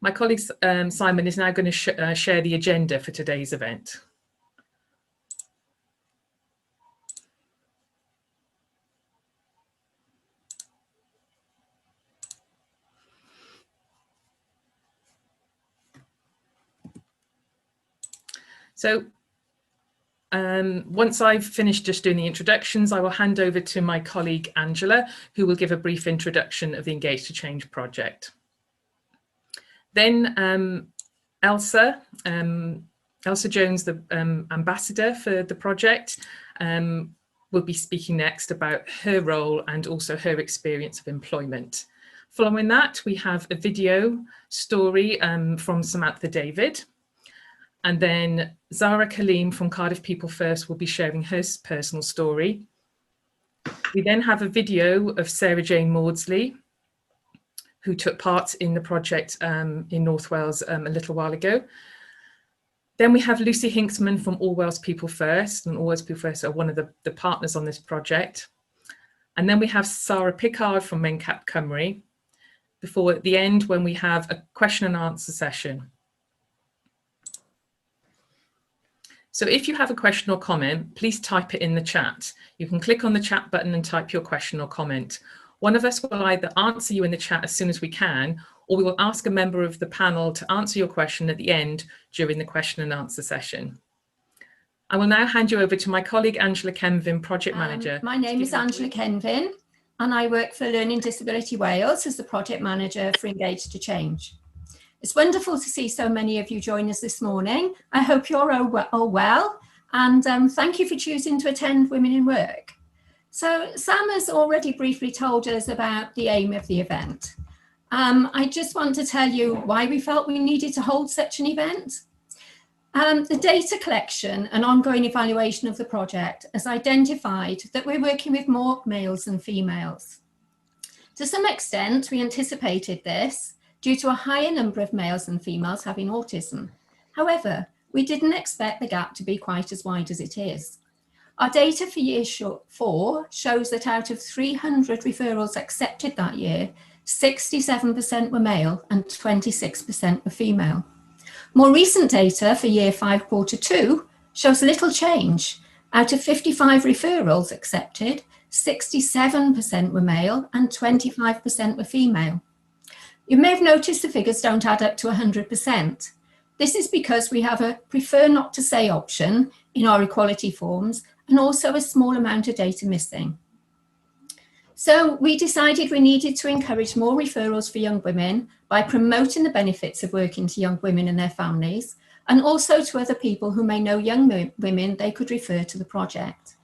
My colleague Simon is now going to share the agenda for today's event. So once I've finished just doing the introductions, I will hand over to my colleague Angela, who will give a brief introduction of the Engage to Change project. Then Elsa Jones, the ambassador for the project, will be speaking next about her role and also her experience of employment. Following that, we have a video story from Samantha David. And then Zara Kaleem from Cardiff People First will be sharing her personal story. We then have a video of Sarah Jane Maudsley, who took part in the project in North Wales a little while ago. Then we have Lucy Hinksman from All Wales People First, and All Wales People First are one of the partners on this project. And then we have Sarah Pickard from Mencap Cymru, before at the end when we have a question and answer session. So if you have a question or comment, please type it in the chat. You can click on the chat button and type your question or comment. One of us will either answer you in the chat as soon as we can, or we will ask a member of the panel to answer your question at the end during the question and answer session. I will now hand you over to my colleague Angela Kenvin, Project Manager. My name is Angela Kenvin, and I work for Learning Disability Wales as the Project Manager for Engage to Change. It's wonderful to see so many of you join us this morning. I hope you're all well, and thank you for choosing to attend Women in Work. So Sam has already briefly told us about the aim of the event. I just want to tell you why we felt we needed to hold such an event. The data collection and ongoing evaluation of the project has identified that we're working with more males than females. To some extent, we anticipated this due to a higher number of males than females having autism. However, we didn't expect the gap to be quite as wide as it is. Our data for year 4 shows that out of 300 referrals accepted that year, 67% were male and 26% were female. More recent data for year 5 quarter 2 shows little change. Out of 55 referrals accepted, 67% were male and 25% were female. You may have noticed the figures don't add up to 100%. This is because we have a prefer not to say option in our equality forms and also a small amount of data missing. So we decided we needed to encourage more referrals for young women by promoting the benefits of working to young women and their families, and also to other people who may know young women they could refer to the project.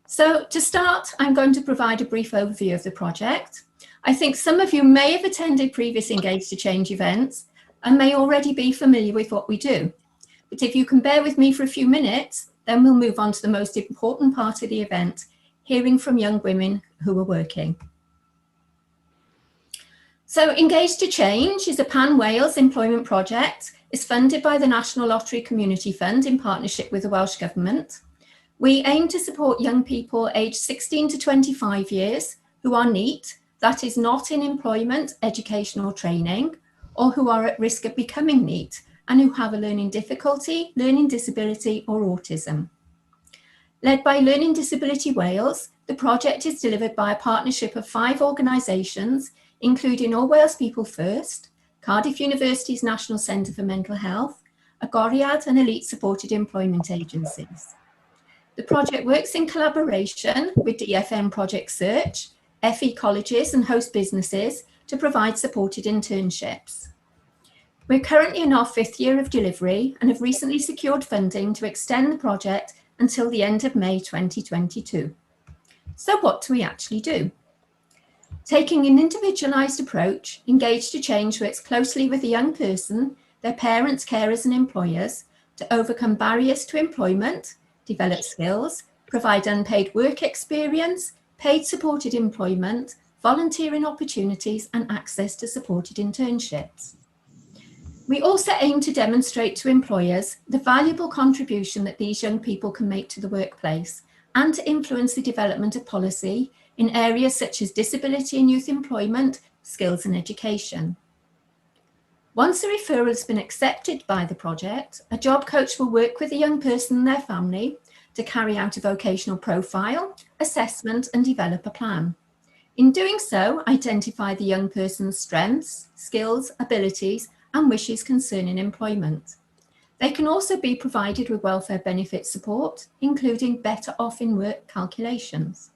So to start, I'm going to provide a brief overview of the project. I think some of you may have attended previous Engage to Change events and may already be familiar with what we do. But if you can bear with me for a few minutes, then we'll move on to the most important part of the event, hearing from young women who are working. So Engage to Change is a pan-Wales employment project. It's funded by the National Lottery Community Fund in partnership with the Welsh Government. We aim to support young people aged 16 to 25 years who are NEET, that is not in employment, education or training, or who are at risk of becoming NEET and who have a learning difficulty, learning disability or autism. Led by Learning Disability Wales, the project is delivered by a partnership of 5 organisations, including All Wales People First, Cardiff University's National Centre for Mental Health, Agoriad and Elite Supported Employment Agencies. The project works in collaboration with DFM Project Search, FE colleges and host businesses to provide supported internships. We're currently in our 5th year of delivery and have recently secured funding to extend the project until the end of May 2022. So what do we actually do? Taking an individualised approach, Engage to Change works closely with a young person, their parents, carers and employers to overcome barriers to employment, develop skills, provide unpaid work experience, paid supported employment, volunteering opportunities and access to supported internships. We also aim to demonstrate to employers the valuable contribution that these young people can make to the workplace and to influence the development of policy in areas such as disability and youth employment, skills and education. Once a referral has been accepted by the project, a job coach will work with the young person and their family to carry out a vocational profile, assessment, and develop a plan. In doing so, identify the young person's strengths, skills, abilities, and wishes concerning employment. They can also be provided with welfare benefit support, including better off in work calculations.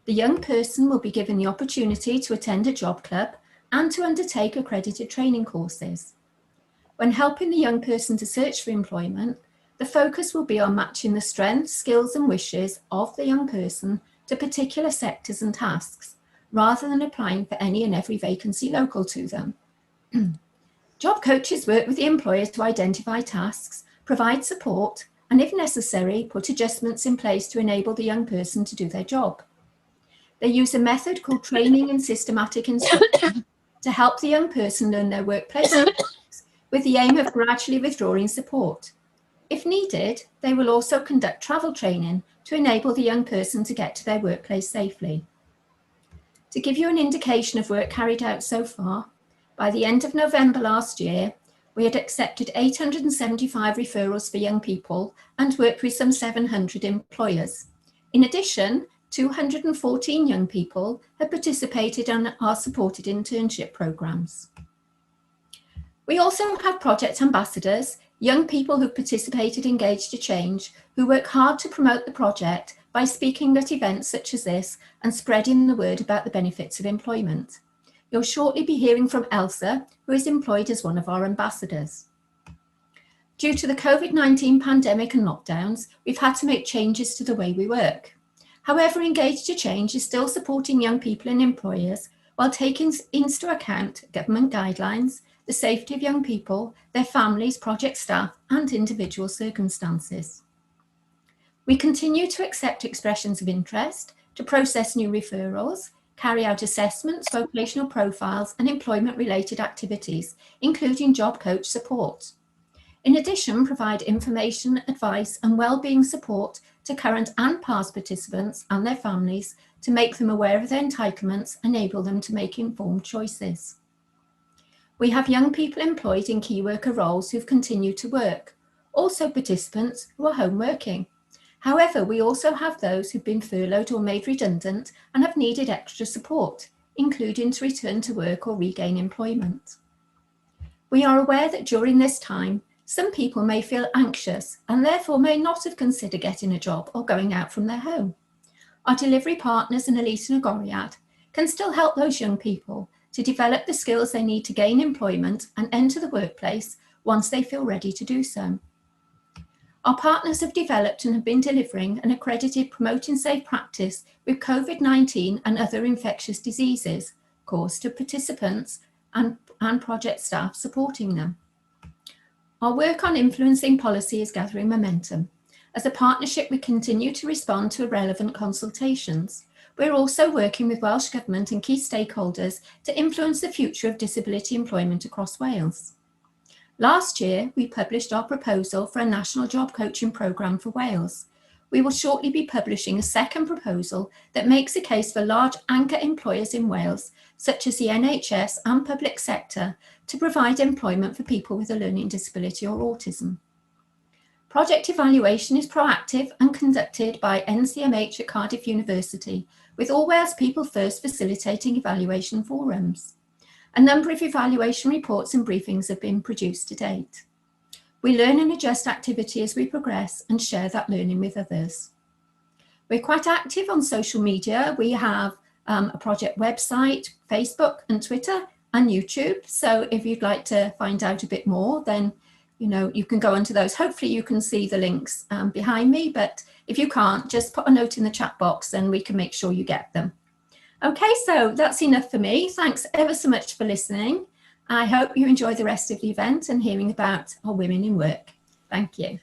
The young person will be given the opportunity to attend a job club and to undertake accredited training courses. When helping the young person to search for employment, the focus will be on matching the strengths, skills, and wishes of the young person to particular sectors and tasks, rather than applying for any and every vacancy local to them. Job coaches work with the employer to identify tasks, provide support, and if necessary, put adjustments in place to enable the young person to do their job. They use a method called training and systematic instruction to help the young person learn their workplace skills, with the aim of gradually withdrawing support. If needed, they will also conduct travel training to enable the young person to get to their workplace safely. To give you an indication of work carried out so far, by the end of November last year, we had accepted 875 referrals for young people and worked with some 700 employers. In addition, 214 young people have participated in our supported internship programs. We also have project ambassadors, young people who participated in Engage to Change, who work hard to promote the project by speaking at events such as this and spreading the word about the benefits of employment. You'll shortly be hearing from Elsa, who is employed as one of our ambassadors. Due to the COVID-19 pandemic and lockdowns, we've had to make changes to the way we work. However, Engage to Change is still supporting young people and employers while taking into account government guidelines, the safety of young people, their families, project staff, and individual circumstances. We continue to accept expressions of interest, to process new referrals, carry out assessments, vocational profiles, and employment-related activities, including job coach support. In addition, provide information, advice, and well-being support to current and past participants and their families to make them aware of their entitlements, enable them to make informed choices. We have young people employed in key worker roles who've continued to work, also participants who are home working. However, we also have those who've been furloughed or made redundant and have needed extra support, including to return to work or regain employment. We are aware that during this time, some people may feel anxious and therefore may not have considered getting a job or going out from their home. Our delivery partners in Elite and Agoriad can still help those young people to develop the skills they need to gain employment and enter the workplace once they feel ready to do so. Our partners have developed and have been delivering an accredited Promoting Safe Practice with COVID-19 and other infectious diseases course to participants and project staff supporting them. Our work on influencing policy is gathering momentum. As a partnership, we continue to respond to relevant consultations. We're also working with Welsh Government and key stakeholders to influence the future of disability employment across Wales. Last year, we published our proposal for a national job coaching programme for Wales. We will shortly be publishing a second proposal that makes a case for large anchor employers in Wales, such as the NHS and public sector, to provide employment for people with a learning disability or autism. Project evaluation is proactive and conducted by NCMH at Cardiff University, with All Wales People First facilitating evaluation forums. A number of evaluation reports and briefings have been produced to date. We learn and adjust activity as we progress and share that learning with others. We're quite active on social media. We have a project website, Facebook and Twitter and YouTube. So if you'd like to find out a bit more, then you can go onto those. Hopefully you can see the links behind me, but if you can't, just put a note in the chat box and we can make sure you get them. Okay, so that's enough for me. Thanks ever so much for listening. I hope you enjoy the rest of the event and hearing about our women in work. Thank you.